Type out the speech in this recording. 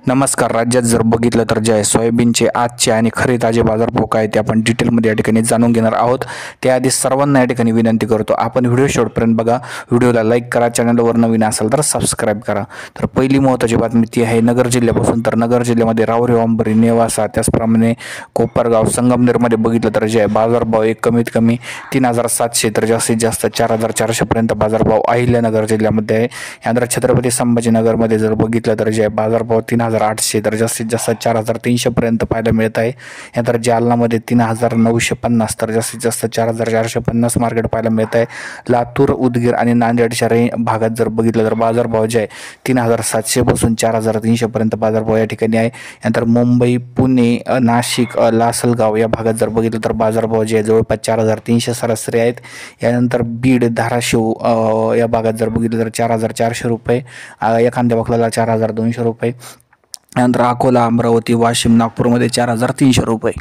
नमस्कार. राज्यात जर बघितलं तर जे आहे सोयाबीनचे आजचे आणि खरे ताजे बाजारभाव काय ते आपण डिटेलमध्ये या ठिकाणी जाणून घेणार आहोत. त्याआधी सर्वांना या ठिकाणी विनंती करतो, आपण व्हिडिओ शेवटपर्यंत बघा, व्हिडिओला लाईक करा, चॅनलवर नवीन असाल तर सबस्क्राईब करा. तर पहिली महत्त्वाची बातमी ती आहे नगर जिल्ह्यापासून. तर नगर जिल्ह्यामध्ये राहुरी, अंबरी, नेवासा, त्याचप्रमाणे कोपरगाव, संगमनेरमध्ये बघितलं तर जे आहे बाजारभाव एक कमीत कमी 3,700 तर जास्तीत जास्त 4,400 पर्यंत बाजारभाव अहिल्यानगर जिल्ह्यामध्ये आहे. यानंतर छत्रपती संभाजीनगरमध्ये जर बघितलं तर जे आहे बाजारभाव 3,800 तर जास्तीत जास्त 4,300 पर्यंत पाहायला मिळत आहे. यानंतर जालनामध्ये 3,950 तर जास्तीत जास्त 4,450 मार्केट पाहायला मिळत आहे. लातूर, उदगीर आणि नांदेडच्या भागात जर बघितलं तर बाजारभाव जे आहे 3,700 पासून 4,300 पर्यंत बाजारभाव या ठिकाणी आहे. यानंतर मुंबई, पुणे, नाशिक, लासलगाव या भागात जर बघितलं तर बाजारभाव जे आहे जवळपास 4,300 सरासरी आहेत. यानंतर बीड, धाराशिव या भागात जर बघितलं तर 4,400 रुपये, एखाद्या वखलाला 4,200 रुपये. यानंतर अकोला, अमरावती, वाशिम, नागपूरमध्ये 4,300 रुपये.